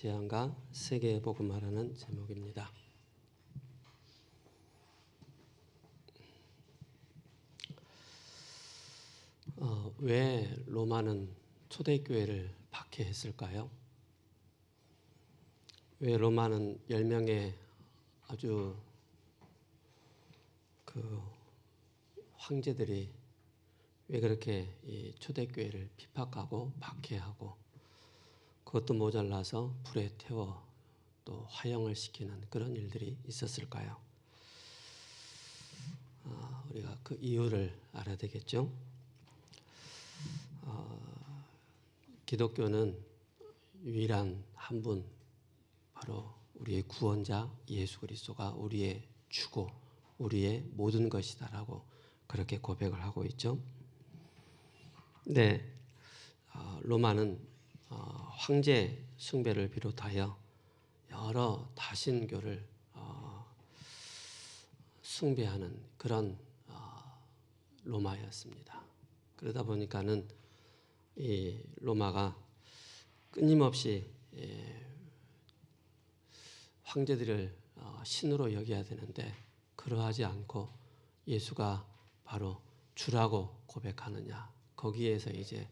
제안과 세계의 복음화라는 제목입니다. 왜 로마는 초대교회를 박해했을까요? 왜 로마는 10명의 아주 황제들이 왜 그렇게 이 초대교회를 핍박하고 박해하고 그것도 모자라서 불에 태워 또 화형을 시키는 그런 일들이 있었을까요? 우리가 그 이유를 알아야 되겠죠. 기독교는 유일한 한 분, 바로 우리의 구원자 예수 그리스도가 우리의 주고 우리의 모든 것이다라고 그렇게 고백을 하고 있죠. 네, 로마는 황제 숭배를 비롯하여 여러 다신교를 숭배하는 그런 로마였습니다. 그러다 보니까는 이 로마가 끊임없이 황제들을 신으로 여겨야 되는데 그러하지 않고 예수가 바로 주라고 고백하느냐, 거기에서 이제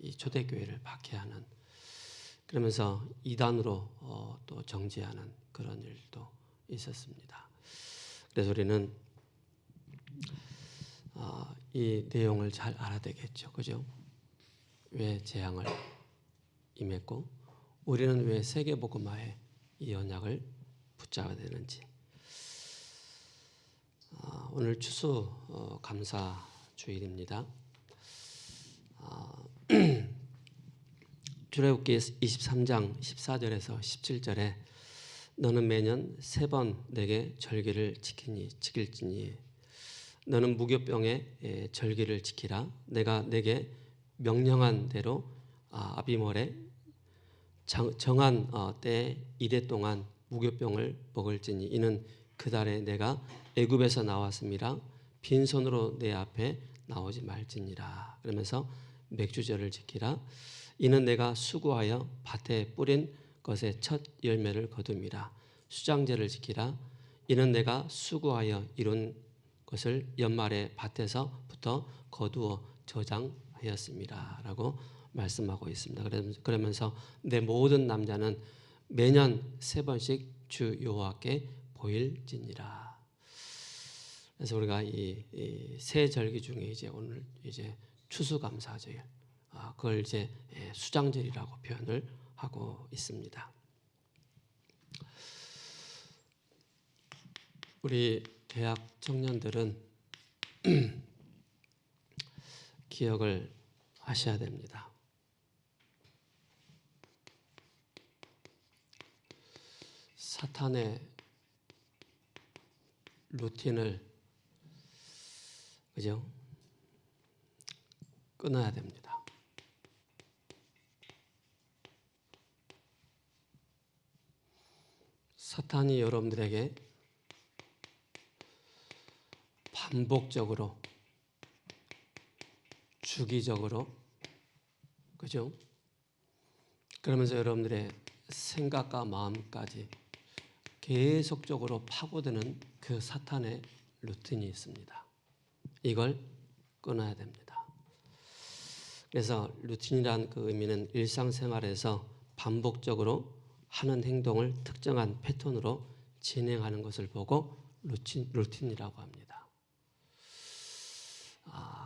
이 초대교회를 박해하는, 그러면서 이단으로 또 정죄하는 그런 일도 있었습니다. 그래서 우리는 이 내용을 잘 알아야 되겠죠. 그죠? 왜 재앙을 임했고 우리는 왜 세계복음화에 이 언약을 붙잡아야 되는지. 오늘 추수 감사주일입니다. 출애굽기 23장 14절에서 17절에 너는 매년 3번 내게 절기를 지킬지니 너는 무교병의 절기를 지키라. 내가 내게 명령한 대로 아비몰에 정한 때에 이래 동안 무교병을 먹을지니 이는 그 달에 내가 애굽에서 나왔음이라 빈손으로 내 앞에 나오지 말지니라. 그러면서 맥주절을 지키라. 이는 내가 수고하여 밭에 뿌린 것의 첫 열매를 거둠이라. 수장제를 지키라. 이는 내가 수고하여 이룬 것을 연말에 밭에서부터 거두어 저장하였습니다 라고 말씀하고 있습니다. 그러면서 내 모든 남자는 매년 3번씩 주 여호와께 보일지니라. 그래서 우리가 이 세 절기 중에 이제 오늘 이제 추수감사절, 그걸 이제 수장절이라고 표현을 하고 있습니다. 우리 대학 청년들은 기억을 하셔야 됩니다. 사탄의 루틴을 그죠? 끊어야 됩니다. 사탄이 여러분들에게 반복적으로 주기적으로 그죠? 그러면서 여러분들의 생각과 마음까지 계속적으로 파고드는 그 사탄의 루틴이 있습니다. 이걸 끊어야 됩니다. 그래서 루틴이란 그 의미는 일상생활에서 반복적으로 하는 행동을 특정한 패턴으로 진행하는 것을 보고 루틴이라고 합니다.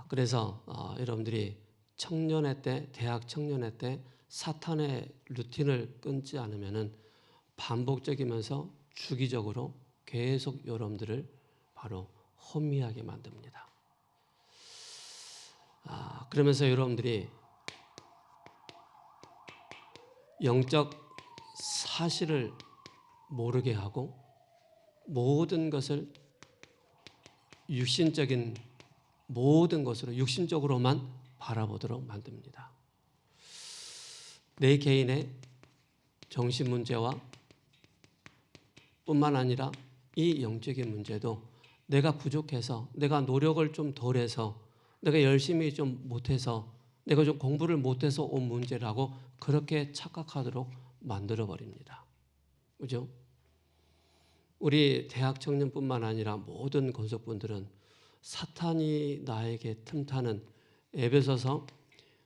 그래서 여러분들이 청년회 때, 대학 청년회 때 사탄의 루틴을 끊지 않으면은 반복적이면서 주기적으로 계속 여러분들을 바로 혼미하게 만듭니다. 그러면서 여러분들이 영적 사실을 모르게 하고 모든 것을 육신적인 모든 것으로 육신적으로만 바라보도록 만듭니다. 내 개인의 정신 문제와 뿐만 아니라 이 영적인 문제도 내가 부족해서, 내가 노력을 좀 덜해서, 내가 열심히 좀 못해서, 내가 좀 공부를 못해서 온 문제라고 그렇게 착각하도록 만들어 버립니다. 그죠? 우리 대학 청년뿐만 아니라 모든 권속분들은 사탄이 나에게 틈타는 에베소서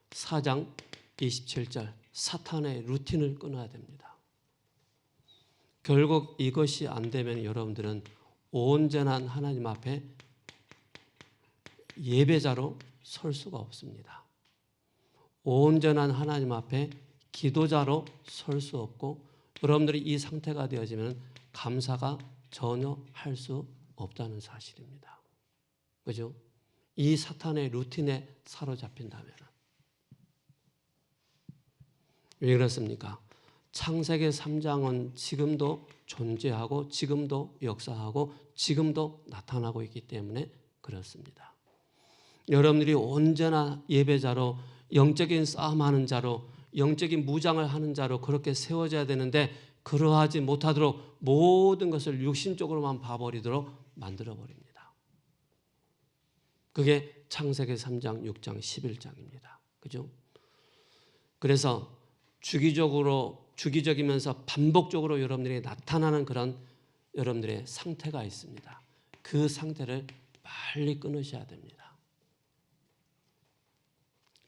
4장 27절 사탄의 루틴을 끊어야 됩니다. 결국 이것이 안 되면 여러분들은 온전한 하나님 앞에 예배자로 설 수가 없습니다. 온전한 하나님 앞에 기도자로 설 수 없고 여러분들이 이 상태가 되어지면 감사가 전혀 할 수 없다는 사실입니다. 그죠? 이 사탄의 루틴에 사로잡힌다면 왜 그렇습니까? 창세기 3장은 지금도 존재하고 지금도 역사하고 지금도 나타나고 있기 때문에 그렇습니다. 여러분들이 온전한 예배자로 영적인 싸움하는 자로 영적인 무장을 하는 자로 그렇게 세워져야 되는데 그러하지 못하도록 모든 것을 육신적으로만 봐버리도록 만들어버립니다. 그게 창세기 3장, 6장, 11장입니다. 그죠? 그래서 주기적이면서 반복적으로 여러분들이 나타나는 그런 여러분들의 상태가 있습니다. 그 상태를 빨리 끊으셔야 됩니다.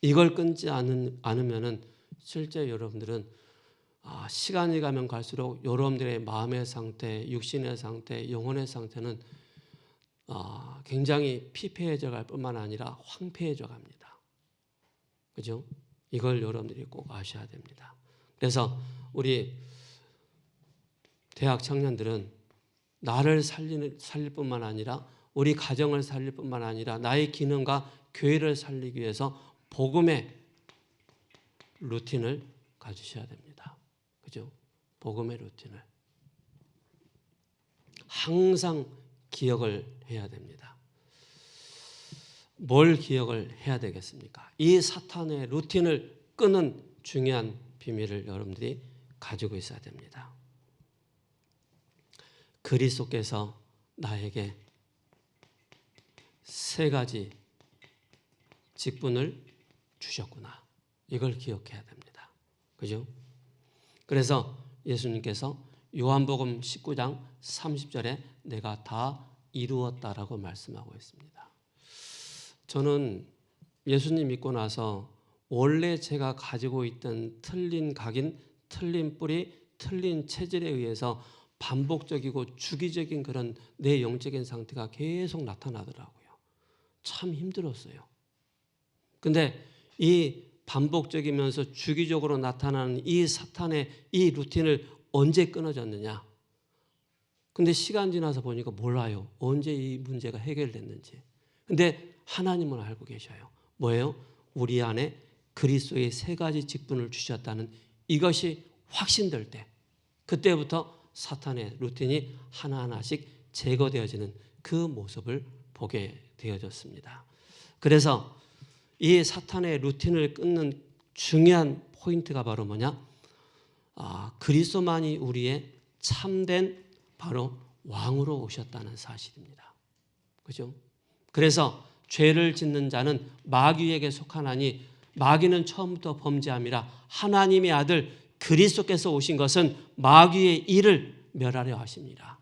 이걸 끊지 않으면은 실제 여러분들은 시간이 가면 갈수록 여러분들의 마음의 상태, 육신의 상태, 영혼의 상태는 굉장히 피폐해져 갈 뿐만 아니라 황폐해져 갑니다. 그죠? 이걸 여러분들이 꼭 아셔야 됩니다. 그래서 우리 대학 청년들은 나를 살릴 뿐만 아니라 우리 가정을 살릴 뿐만 아니라 나의 기능과 교회를 살리기 위해서 복음의 루틴을 가지셔야 됩니다. 그죠? 복음의 루틴을 항상 기억을 해야 됩니다. 뭘 기억을 해야 되겠습니까? 이 사탄의 루틴을 끄는 중요한 비밀을 여러분들이 가지고 있어야 됩니다. 그리스도께서 나에게 세 가지 직분을 주셨구나. 이걸 기억해야 됩니다. 그죠? 그래서 예수님께서 요한복음 19장 30절에 내가 다 이루었다라고 말씀하고 있습니다. 저는 예수님 믿고 나서 원래 제가 가지고 있던 틀린 각인, 틀린 뿌리, 틀린 체질에 의해서 반복적이고 주기적인 그런 내 영적인 상태가 계속 나타나더라고요. 참 힘들었어요. 근데 이 반복적이면서 주기적으로 나타나는 이 사탄의 이 루틴을 언제 끊어졌느냐? 근데 시간 지나서 보니까 몰라요. 언제 이 문제가 해결됐는지. 근데 하나님은 알고 계셔요. 뭐예요? 우리 안에 그리스도의 세 가지 직분을 주셨다는 이것이 확신될 때 그때부터 사탄의 루틴이 하나하나씩 제거되어지는 그 모습을 보게 되어졌습니다. 그래서 이 사탄의 루틴을 끊는 중요한 포인트가 바로 뭐냐? 그리스도만이 우리의 참된 바로 왕으로 오셨다는 사실입니다. 그죠? 그래서 죄를 짓는 자는 마귀에게 속하나니 마귀는 처음부터 범죄함이라 하나님의 아들 그리스도께서 오신 것은 마귀의 일을 멸하려 하십니다.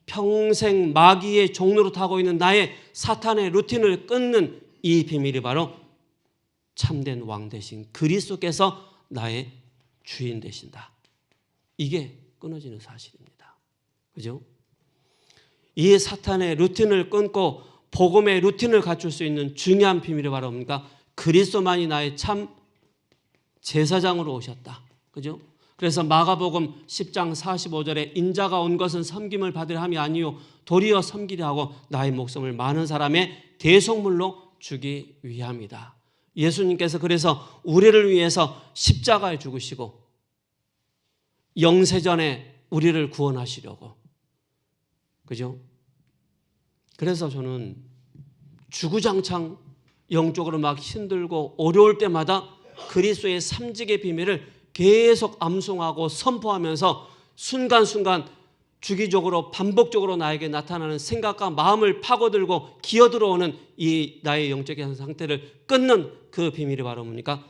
평생 마귀의 종로로 타고 있는 나의 사탄의 루틴을 끊는 이 비밀이 바로 참된 왕 되신 그리스도께서 나의 주인 되신다. 이게 끊어지는 사실입니다. 그죠? 이 사탄의 루틴을 끊고 복음의 루틴을 갖출 수 있는 중요한 비밀이 바로 뭡니까? 그리스도만이 나의 참 제사장으로 오셨다. 그죠? 그래서 마가복음 10장 45절에 인자가 온 것은 섬김을 받으려 함이 아니요 도리어 섬기려 하고 나의 목숨을 많은 사람의 대속물로 주기 위함이다. 예수님께서 그래서 우리를 위해서 십자가에 죽으시고 영세전에 우리를 구원하시려고. 그죠? 그래서 저는 주구장창 영적으로 막 힘들고 어려울 때마다 그리스도의 삼직의 비밀을 계속 암송하고 선포하면서 순간순간 주기적으로 반복적으로 나에게 나타나는 생각과 마음을 파고들고 기어들어오는 이 나의 영적인 상태를 끊는 그 비밀이 바로 뭡니까?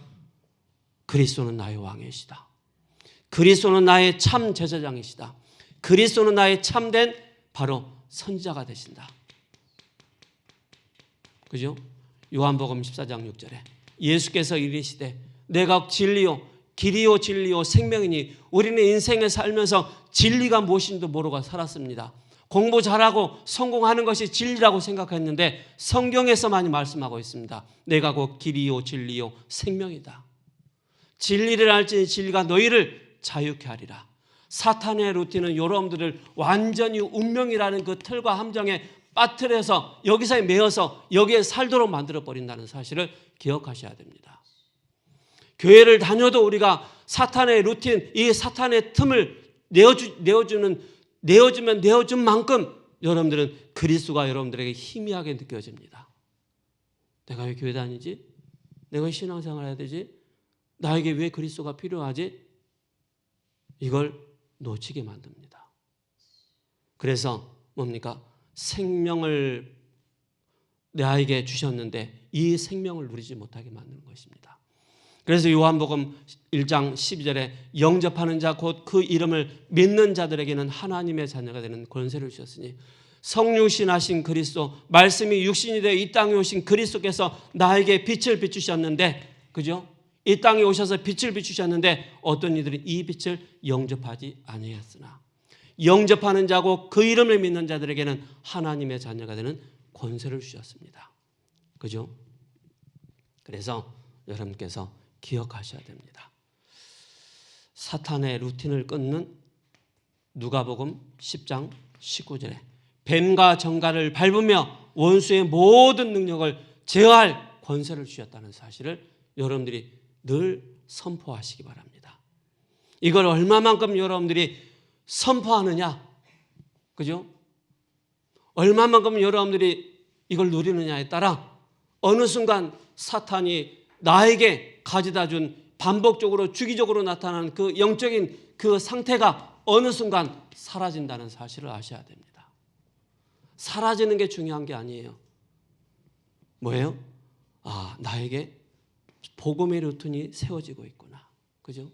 그리스도는 나의 왕이시다. 그리스도는 나의 참 제사장이시다. 그리스도는 나의 참된 바로 선지자가 되신다. 그죠? 요한복음 14장 6절에 예수께서 이르시되 내가 진리요 길이요 진리요 생명이니 우리는 인생에 살면서 진리가 무엇인지도 모르고 살았습니다. 공부 잘하고 성공하는 것이 진리라고 생각했는데 성경에서만 말씀하고 있습니다. 내가 곧 길이요 진리요 생명이다. 진리를 알지 진리가 너희를 자유케 하리라. 사탄의 루틴은 여러분들을 완전히 운명이라는 그 틀과 함정에 빠뜨려서 여기서 매어서 여기에 살도록 만들어버린다는 사실을 기억하셔야 됩니다. 교회를 다녀도 우리가 사탄의 루틴, 이 사탄의 틈을 내어주면 내어준 만큼 여러분들은 그리스도가 여러분들에게 희미하게 느껴집니다. 내가 왜 교회 다니지? 내가 왜 신앙생활 해야 되지? 나에게 왜 그리스도가 필요하지? 이걸 놓치게 만듭니다. 그래서 뭡니까? 생명을 나에게 주셨는데 이 생명을 누리지 못하게 만드는 것입니다. 그래서 요한복음 1장 12절에 영접하는 자 곧 그 이름을 믿는 자들에게는 하나님의 자녀가 되는 권세를 주셨으니 성육신하신 그리스도 말씀이 육신이 되어 이 땅에 오신 그리스도께서 나에게 빛을 비추셨는데 그죠? 이 땅에 오셔서 빛을 비추셨는데 어떤 이들은 이 빛을 영접하지 아니했으나 영접하는 자고 그 이름을 믿는 자들에게는 하나님의 자녀가 되는 권세를 주셨습니다. 그죠? 그래서 여러분께서 기억하셔야 됩니다. 사탄의 루틴을 끊는 누가복음 10장 19절에 뱀과 정갈을 밟으며 원수의 모든 능력을 제어할 권세를 주셨다는 사실을 여러분들이 늘 선포하시기 바랍니다. 이걸 얼마만큼 여러분들이 선포하느냐, 그죠? 얼마만큼 여러분들이 이걸 누리느냐에 따라 어느 순간 사탄이 나에게 가져다 준 반복적으로 주기적으로 나타나는 그 영적인 그 상태가 어느 순간 사라진다는 사실을 아셔야 됩니다. 사라지는 게 중요한 게 아니에요. 뭐예요? 아, 나에게 복음의 루틴이 세워지고 있구나. 그죠?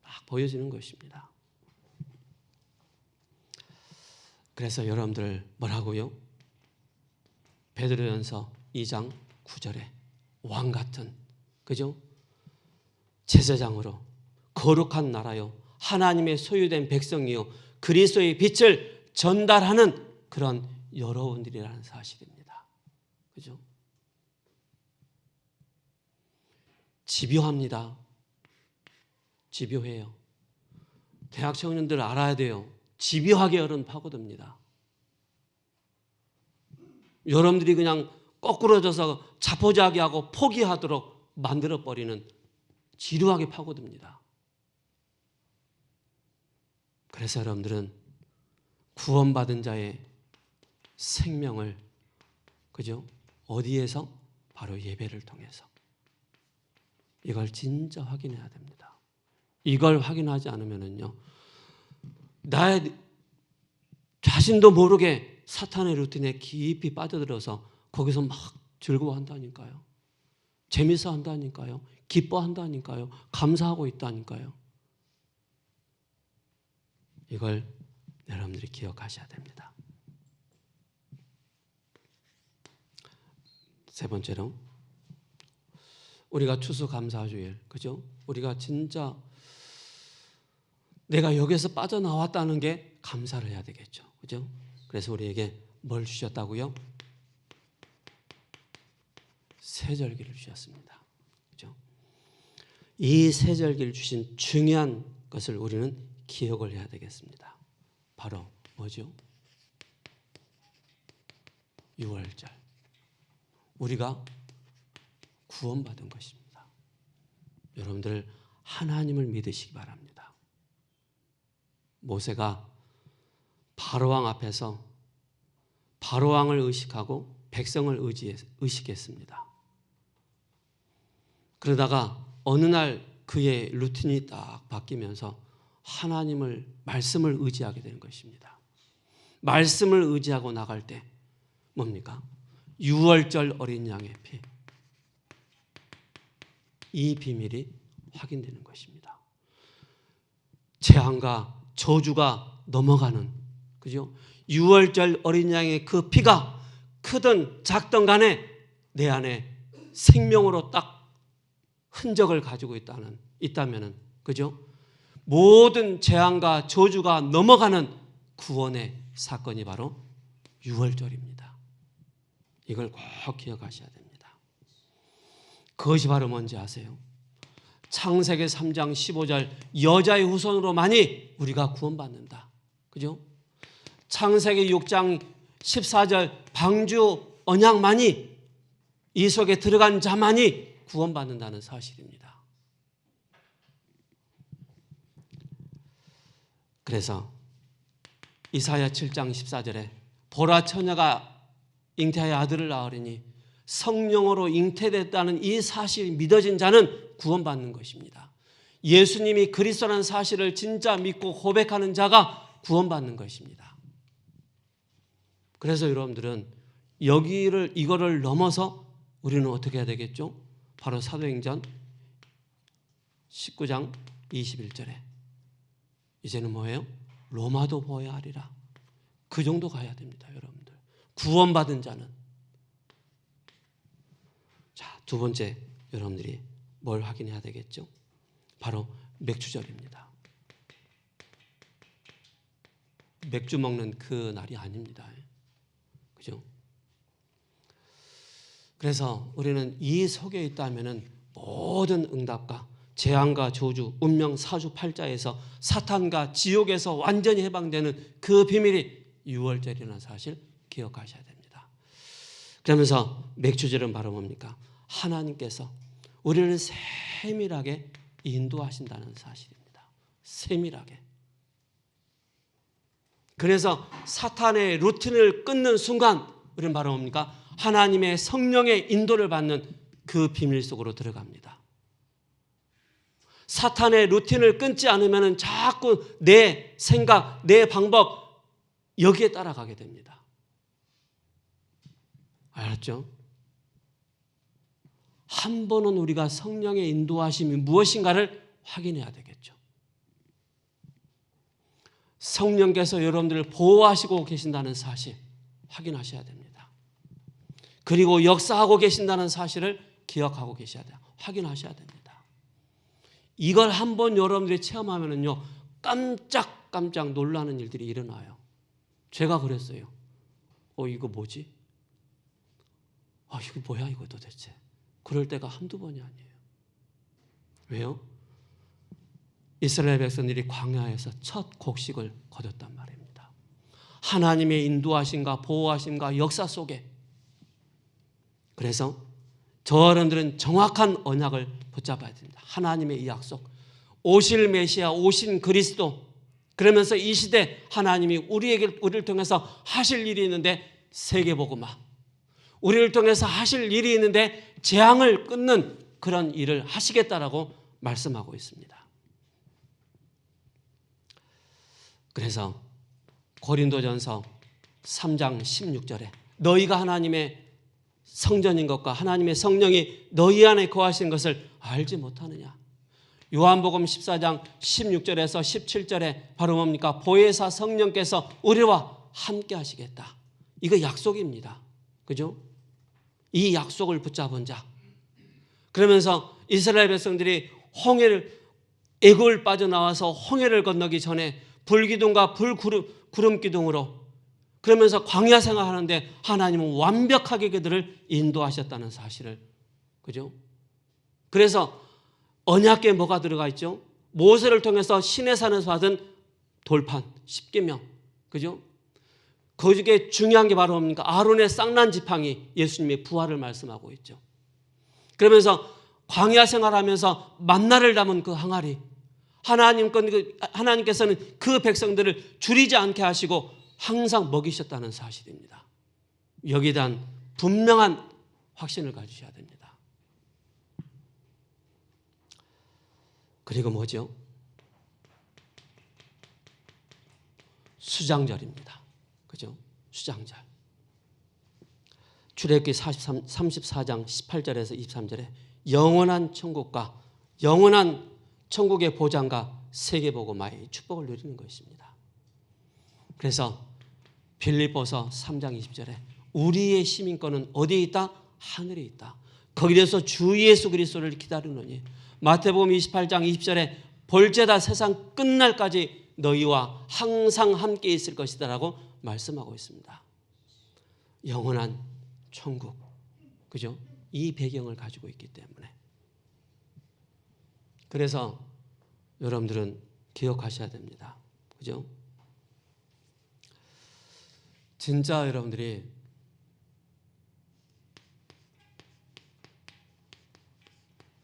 딱 보여지는 것입니다. 그래서 여러분들 뭐라고요? 베드로전서 2장 9절에 왕 같은 그죠? 제사장으로 거룩한 나라요 하나님의 소유된 백성이요 그리스도의 빛을 전달하는 그런 여러분들이라는 사실입니다. 그죠? 집요합니다. 집요해요. 대학 청년들 알아야 돼요. 집요하게 여러분 파고듭니다. 여러분들이 그냥 거꾸러져서 자포자기하고 포기하도록 만들어버리는 지루하게 파고듭니다. 그래서 여러분들은 구원받은 자의 생명을 그죠? 어디에서? 바로 예배를 통해서 이걸 진짜 확인해야 됩니다. 이걸 확인하지 않으면요 나의 자신도 모르게 사탄의 루틴에 깊이 빠져들어서 거기서 막 즐거워한다니까요. 재밌어 한다니까요. 기뻐한다니까요. 감사하고 있다니까요. 이걸 여러분들이 기억하셔야 됩니다. 세 번째로 우리가 추수감사주일, 그죠? 우리가 진짜 내가 여기서 빠져나왔다는 게 감사를 해야 되겠죠. 그죠? 그래서 우리에게 뭘 주셨다고요? 세절기를 주셨습니다. 그죠? 이 세절기를 주신 중요한 것을 우리는 기억을 해야 되겠습니다. 바로 뭐죠? 6월절. 우리가 구원받은 것입니다. 여러분들 하나님을 믿으시기 바랍니다. 모세가 바로왕 앞에서 바로왕을 의식하고 백성을 의식했습니다. 그러다가 어느 날 그의 루틴이 딱 바뀌면서 하나님을 말씀을 의지하게 되는 것입니다. 말씀을 의지하고 나갈 때 뭡니까? 6월절 어린 양의 피. 이 비밀이 확인되는 것입니다. 재앙과 저주가 넘어가는, 그죠? 유월절 어린 양의 그 피가 크든 작든 간에 내 안에 생명으로 딱 흔적을 가지고 있다면은, 그죠? 모든 재앙과 저주가 넘어가는 구원의 사건이 바로 유월절입니다. 이걸 꼭 기억하셔야 됩니다. 그것이 바로 뭔지 아세요? 창세기 3장 15절 여자의 후손으로만이 우리가 구원받는다. 그죠? 창세기 6장 14절 방주 언약만이, 이 속에 들어간 자만이 구원받는다는 사실입니다. 그래서 이사야 7장 14절에 보라 처녀가 잉태하여 아들을 낳으리니 성령으로 잉태됐다는 이 사실이 믿어진 자는 구원받는 것입니다. 예수님이 그리스도라는 사실을 진짜 믿고 고백하는 자가 구원받는 것입니다. 그래서 여러분들은 이거를 넘어서 우리는 어떻게 해야 되겠죠? 바로 사도행전 19장 21절에 이제는 뭐예요? 로마도 보아야 하리라. 그 정도 가야 됩니다, 여러분들. 구원받은 자는. 자, 두 번째 여러분들이 뭘 확인해야 되겠죠? 바로 맥주절입니다. 맥주 먹는 그 날이 아닙니다. 그죠? 그래서 우리는 이 속에 있다면은 모든 응답과 재앙과 저주, 운명 사주팔자에서 사탄과 지옥에서 완전히 해방되는 그 비밀이 유월절이라는 사실 기억하셔야 됩니다. 그러면서 맥주절은 바로 뭡니까? 하나님께서 우리를 세밀하게 인도하신다는 사실입니다. 세밀하게. 그래서 사탄의 루틴을 끊는 순간 우리는 바로 뭡니까? 하나님의 성령의 인도를 받는 그 비밀 속으로 들어갑니다. 사탄의 루틴을 끊지 않으면 자꾸 내 생각, 내 방법 여기에 따라가게 됩니다. 알았죠? 한 번은 우리가 성령의 인도하심이 무엇인가를 확인해야 되겠죠. 성령께서 여러분들을 보호하시고 계신다는 사실 확인하셔야 됩니다. 그리고 역사하고 계신다는 사실을 기억하고 계셔야 돼요. 확인하셔야 됩니다. 이걸 한번 여러분들이 체험하면은요, 깜짝 놀라는 일들이 일어나요. 제가 그랬어요. 이거 뭐지? 이거 뭐야 이거 도대체? 그럴 때가 한두 번이 아니에요. 왜요? 이스라엘 백성들이 광야에서 첫 곡식을 거뒀단 말입니다. 하나님의 인도하심과 보호하심과 역사 속에. 그래서 저여러분들은 정확한 언약을 붙잡아야 됩니다. 하나님의 이 약속, 오실 메시아, 오신 그리스도. 그러면서 이 시대 하나님이 우리를 통해서 하실 일이 있는데 세계복음화, 우리를 통해서 하실 일이 있는데 재앙을 끊는 그런 일을 하시겠다라고 말씀하고 있습니다. 그래서 고린도전서 3장 16절에 너희가 하나님의 성전인 것과 하나님의 성령이 너희 안에 거하신 것을 알지 못하느냐. 요한복음 14장 16절에서 17절에 바로 뭡니까? 보혜사 성령께서 우리와 함께 하시겠다. 이거 약속입니다. 그죠? 이 약속을 붙잡은 자. 그러면서 이스라엘 백성들이 애굽을 빠져나와서 홍해를 건너기 전에 불기둥과 구름 기둥으로 그러면서 광야 생활하는데 하나님은 완벽하게 그들을 인도하셨다는 사실을, 그죠? 그래서 언약궤에 뭐가 들어가 있죠? 모세를 통해서 시내산에서 받은 돌판, 십계명, 그죠? 거기에 중요한 게 바로 뭡니까? 아론의 쌍난 지팡이, 예수님의 부활을 말씀하고 있죠. 그러면서 광야 생활하면서 만나를 담은 그 항아리, 하나님께서는 그 백성들을 줄이지 않게 하시고 항상 먹이셨다는 사실입니다. 여기에 대한 분명한 확신을 가지셔야 됩니다. 그리고 뭐죠? 수장절입니다. 그죠? 수장절. 출애굽기 34장 18절에서 23절에 영원한 천국과 영원한 천국의 보장과 세계복음화의 축복을 누리는 것입니다. 그래서 빌립보서 3장 20절에 우리의 시민권은 어디에 있다? 하늘에 있다. 거기에서 주 예수 그리스도를 기다리노니 마태복음 28장 20절에 볼지어다 세상 끝날까지 너희와 항상 함께 있을 것이다 라고 말씀하고 있습니다. 영원한 천국, 그죠? 이 배경을 가지고 있기 때문에. 그래서 여러분들은 기억하셔야 됩니다. 그죠? 진짜 여러분들이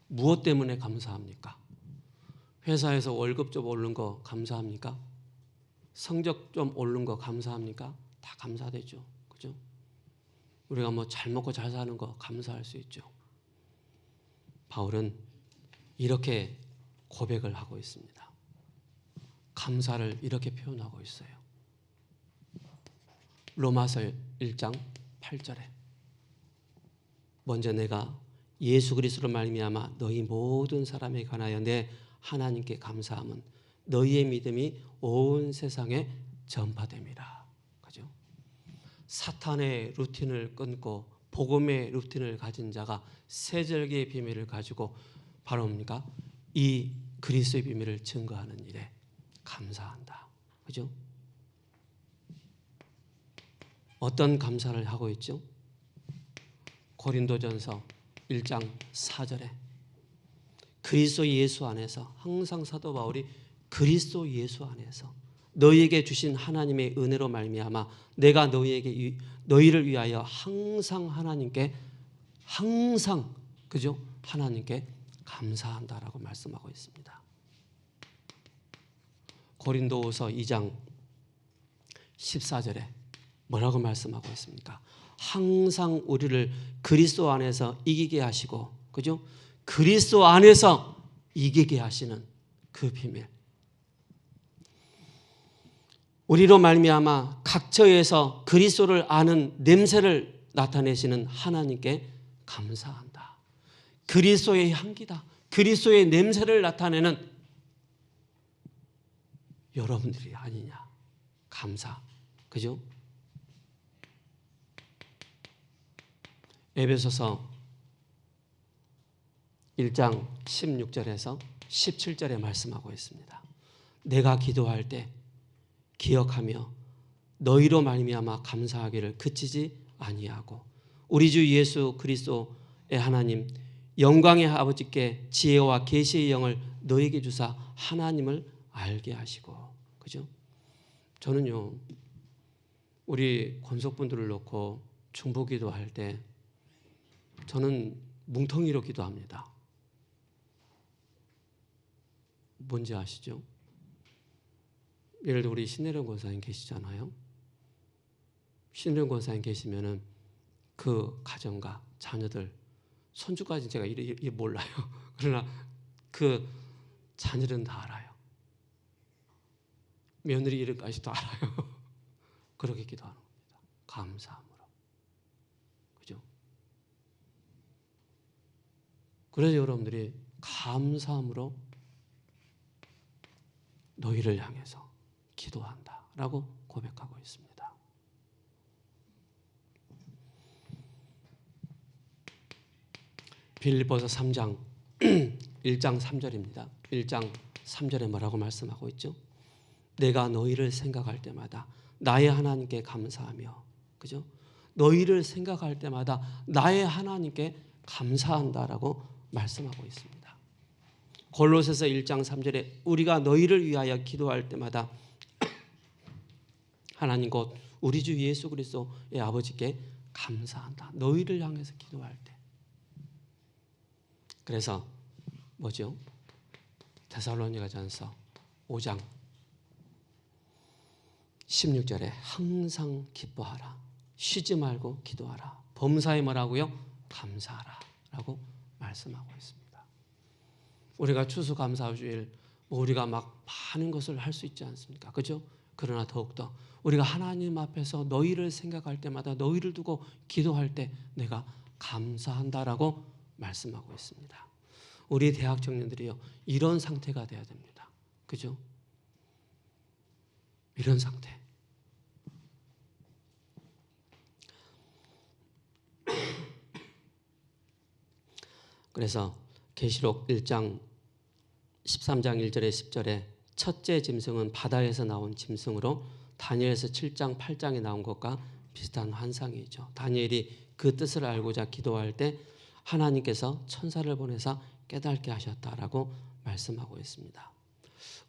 무엇 때문에 감사합니까? 회사에서 월급 좀 오른 거 감사합니까? 성적 좀 오른 거 감사합니까? 다 감사되죠. 그죠? 우리가 뭐 잘 먹고 잘 사는 거 감사할 수 있죠. 바울은 이렇게 고백을 하고 있습니다. 감사를 이렇게 표현하고 있어요. 로마서 1장 8절에 먼저 내가 예수 그리스도로 말미암아 너희 모든 사람에 관하여 내 하나님께 감사함은 너희의 믿음이 온 세상에 전파됨이라. 그죠? 사탄의 루틴을 끊고 복음의 루틴을 가진 자가 세절기의 비밀을 가지고 바로 뭡니까? 이 그리스도의 비밀을 증거하는 일에 감사한다. 그죠? 어떤 감사를 하고 있죠? 고린도전서 1장 4절에 그리스도 예수 안에서, 항상 사도 바울이 그리스도 예수 안에서 너희에게 주신 하나님의 은혜로 말미암아 내가 너희를 위하여 항상 하나님께, 항상, 그죠? 하나님께 감사한다라고 말씀하고 있습니다. 고린도후서 2장 14절에 뭐라고 말씀하고 있습니까? 항상 우리를 그리스도 안에서 이기게 하시고, 그죠? 그리스도 안에서 이기게 하시는 그 비밀. 우리로 말미암아 각처에서 그리스도를 아는 냄새를 나타내시는 하나님께 감사한다. 그리스도의 향기다. 그리스도의 냄새를 나타내는 여러분들이 아니냐. 감사. 그죠? 에베소서 1장 16절에서 17절에 말씀하고 있습니다. 내가 기도할 때 기억하며 너희로 말미암아 감사하기를 그치지 아니하고 우리 주 예수 그리스도의 하나님 영광의 아버지께 지혜와 계시의 영을 너희에게 주사 하나님을 알게 하시고. 그죠? 저는요, 우리 권속분들을 놓고 중보기도할 때 저는 뭉텅이로 기도합니다. 뭔지 아시죠? 예를 들어 우리 신혜령 권사님 계시잖아요. 신혜령 권사님 계시면은 그 가정과 자녀들, 손주까지 제가 이게 몰라요. 그러나 그 자녀들은 다 알아요. 며느리 이름까지도 알아요. 그렇게 기도하는 겁니다. 감사함으로. 그죠? 그래서 여러분들이 감사함으로 너희를 향해서 기도한다라고 고백하고 있습니다. 빌립보서 3장 1장 3절입니다. 1장 3절에 뭐라고 말씀하고 있죠? 내가 너희를 생각할 때마다 나의 하나님께 감사하며, 그죠? 너희를 생각할 때마다 나의 하나님께 감사한다라고 말씀하고 있습니다. 골로새서 1장 3절에 우리가 너희를 위하여 기도할 때마다 하나님 곧 우리 주 예수 그리스도의 아버지께 감사한다. 너희를 향해서 기도할 때. 그래서 뭐죠? 데살로니가전서 5장 16절에 항상 기뻐하라. 쉬지 말고 기도하라. 범사에 뭐라고요? 감사하라 라고 말씀하고 있습니다. 우리가 추수감사주일 우리가 막 많은 것을 할 수 있지 않습니까? 그죠? 그러나 더욱더 우리가 하나님 앞에서 너희를 생각할 때마다 너희를 두고 기도할 때 내가 감사한다라고 말씀하고 있습니다. 우리 대학 청년들이요, 이런 상태가 돼야 됩니다. 그죠? 이런 상태. 그래서 계시록 1장 13장 1절에 10절에 첫째 짐승은 바다에서 나온 짐승으로 다니엘서 7장 8장에 나온 것과 비슷한 환상이죠. 다니엘이 그 뜻을 알고자 기도할 때 하나님께서 천사를 보내사 깨닫게 하셨다라고 말씀하고 있습니다.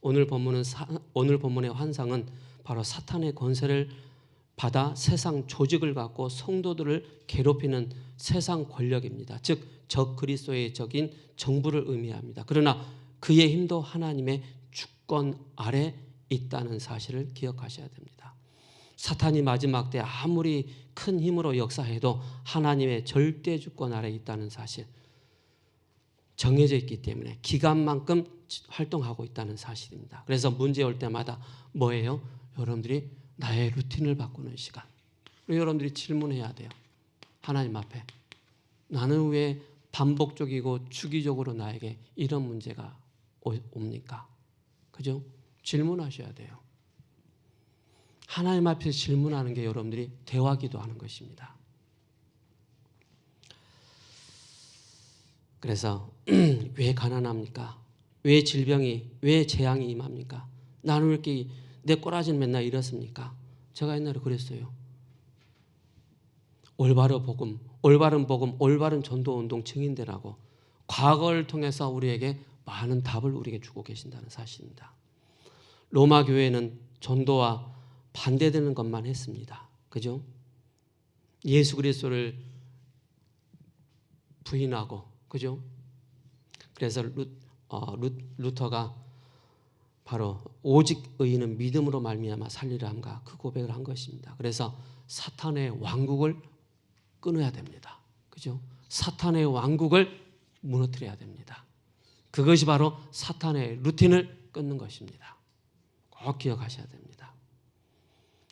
오늘 본문의 환상은 바로 사탄의 권세를 받아 세상 조직을 갖고 성도들을 괴롭히는 세상 권력입니다. 즉 적그리스도의 적인 정부를 의미합니다. 그러나 그의 힘도 하나님의 주권 아래 있다는 사실을 기억하셔야 됩니다. 사탄이 마지막 때 아무리 큰 힘으로 역사해도 하나님의 절대 주권 아래 있다는 사실, 정해져 있기 때문에 기간만큼 활동하고 있다는 사실입니다. 그래서 문제 올 때마다 뭐예요? 여러분들이 나의 루틴을 바꾸는 시간. 여러분들이 질문해야 돼요. 하나님 앞에 나는 왜 반복적이고 주기적으로 나에게 이런 문제가 옵니까? 그죠? 질문하셔야 돼요. 하나님 앞에서 질문하는 게 여러분들이 대화기도 하는 것입니다. 그래서 왜 가난합니까? 왜 질병이, 왜 재앙이 임합니까? 나는 왜 이렇게 내 꼬라지는 맨날 이렇습니까? 제가 옛날에 그랬어요. 올바른 복음, 올바른 전도운동 증인되라고 과거를 통해서 우리에게 많은 답을 우리에게 주고 계신다는 사실입니다. 로마 교회는 전도와 반대되는 것만 했습니다. 그죠? 예수 그리스도를 부인하고, 그죠? 그래서 루터가 바로 오직 의인은 믿음으로 말미암아 살리라 함과 그 고백을 한 것입니다. 그래서 사탄의 왕국을 끊어야 됩니다. 그죠? 사탄의 왕국을 무너뜨려야 됩니다. 그것이 바로 사탄의 루틴을 끊는 것입니다. 꼭 기억하셔야 됩니다.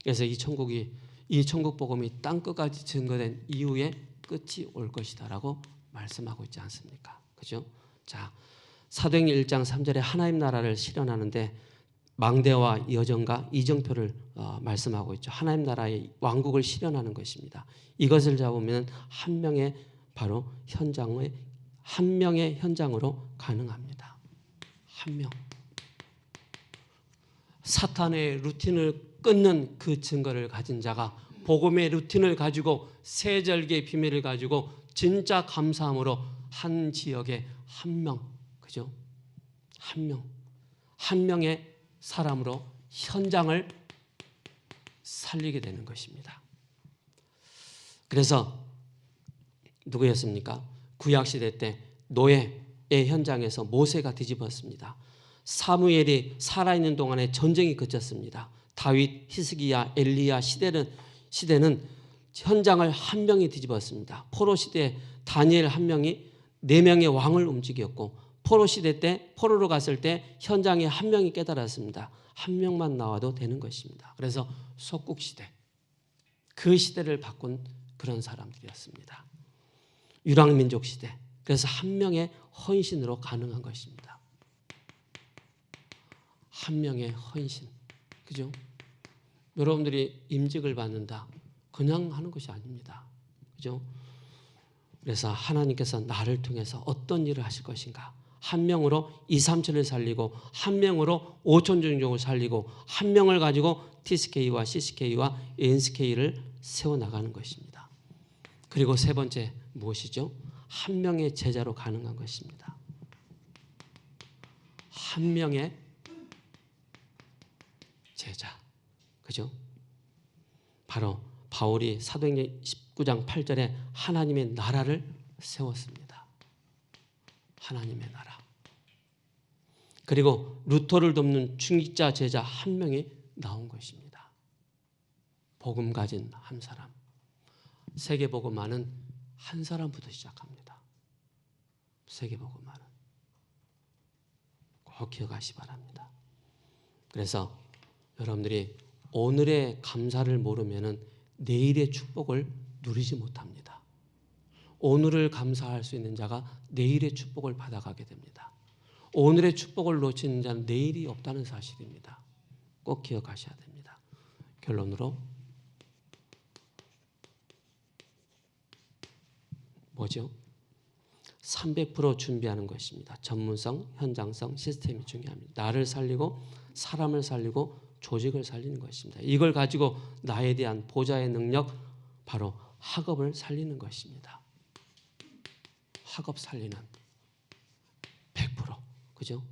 그래서 이 천국 복음이 땅 끝까지 증거된 이후에 끝이 올 것이다라고 말씀하고 있지 않습니까? 그죠? 자, 사도행전 1장 3절에 하나님 나라를 실현하는데 망대와 여정과 이정표를 말씀하고 있죠. 하나님 나라의 왕국을 실현하는 것입니다. 이것을 잡으면 한 명의 현장으로 가능합니다. 한 명. 사탄의 루틴을 끊는 그 증거를 가진 자가 복음의 루틴을 가지고 세절기의 비밀을 가지고 진짜 감사함으로 한 지역에 한 명, 그죠? 한 명의 사람으로 현장을 살리게 되는 것입니다. 그래서 누구였습니까? 구약시대 때 노예의 현장에서 모세가 뒤집었습니다. 사무엘이 살아있는 동안에 전쟁이 그쳤습니다. 다윗, 히스기야, 엘리야 시대는 현장을 한 명이 뒤집었습니다. 포로 시대 다니엘 한 명이 4명의 왕을 움직였고 포로 시대 때 포로로 갔을 때 현장에 한 명이 깨달았습니다. 한 명만 나와도 되는 것입니다. 그래서 속국 시대, 그 시대를 바꾼 그런 사람들이었습니다. 유랑민족 시대, 그래서 한 명의 헌신으로 가능한 것입니다. 한 명의 헌신, 그죠? 여러분들이 임직을 받는다, 그냥 하는 것이 아닙니다. 그죠? 그래서 하나님께서 나를 통해서 어떤 일을 하실 것인가? 한 명으로 2, 3천을 살리고 한 명으로 5천 종족을 살리고 한 명을 가지고 TSK와 CCK와 NSK를 세워나가는 것입니다. 그리고 세 번째 무엇이죠? 한 명의 제자로 가능한 것입니다. 한 명의 제자. 그죠? 바로 바울이 사도행전 19장 8절에 하나님의 나라를 세웠습니다. 하나님의 나라. 그리고 루터를 돕는 중직자 제자 한 명이 나온 것입니다. 복음 가진 한 사람. 세계복음화는 한 사람부터 시작합니다. 세계복음화는. 꼭 기억하시 바랍니다. 그래서 여러분들이 오늘의 감사를 모르면 내일의 축복을 누리지 못합니다. 오늘을 감사할 수 있는 자가 내일의 축복을 받아가게 됩니다. 오늘의 축복을 놓치는 자는 내일이 없다는 사실입니다. 꼭 기억하셔야 됩니다. 결론으로 뭐죠? 300% 준비하는 것입니다. 전문성, 현장성, 시스템이 중요합니다. 나를 살리고 사람을 살리고 조직을 살리는 것입니다. 이걸 가지고 나에 대한 보좌의 능력, 바로 학업을 살리는 것입니다. 학업 살리는 100%, 그죠?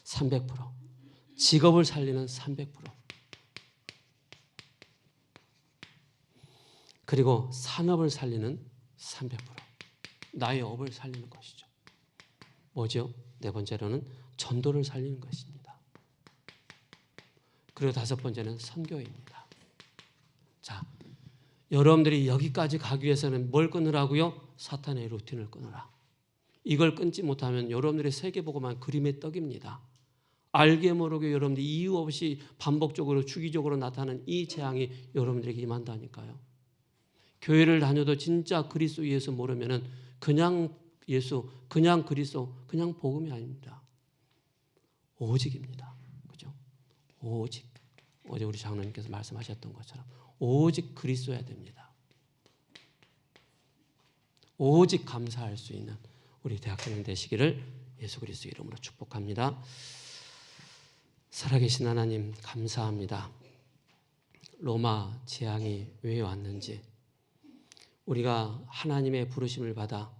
300%, 직업을 살리는 300%, 그리고 산업을 살리는 300%, 나의 업을 살리는 것이죠. 뭐죠? 네 번째로는 전도를 살리는 것입니다. 그리고 다섯 번째는 선교입니다. 자, 여러분들이 여기까지 가기 위해서는 뭘 끊으라고요? 사탄의 루틴을 끊으라. 이걸 끊지 못하면 여러분들의 세계보고만 그림의 떡입니다. 알게 모르게 여러분들이 이유 없이 반복적으로 주기적으로 나타나는 이 재앙이 여러분들에게 임한다니까요. 교회를 다녀도 진짜 그리스도 예수 모르면은 그냥 예수, 그냥 그리스도, 그냥 복음이 아닙니다. 오직입니다. 그죠? 오직. 어제 우리 장로님께서 말씀하셨던 것처럼 오직 그리스도여야 됩니다. 오직 감사할 수 있는 우리 대학생들 되시기를 예수 그리스도 이름으로 축복합니다. 살아계신 하나님 감사합니다. 로마 재앙이 왜 왔는지, 우리가 하나님의 부르심을 받아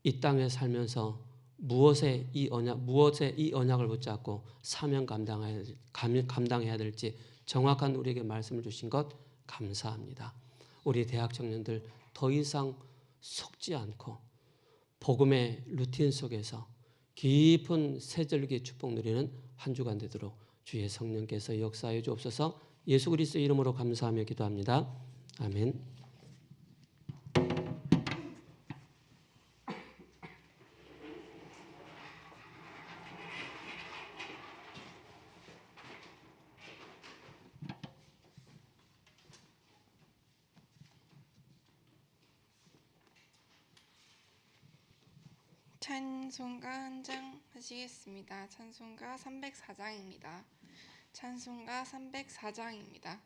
이 땅에 살면서 무엇에 이 언약을 붙잡고 사명 감당해야 될지 정확한 우리에게 말씀을 주신 것 감사합니다. 우리 대학 청년들 더 이상 속지 않고 복음의 루틴 속에서 깊은 새절기의 축복 누리는 한 주간 되도록 주의 성령께서 역사해 주옵소서. 예수 그리스도 이름으로 감사하며 기도합니다. 아멘. 찬송가 한 장 하시겠습니다. 찬송가 304장입니다. 찬송가 304장입니다.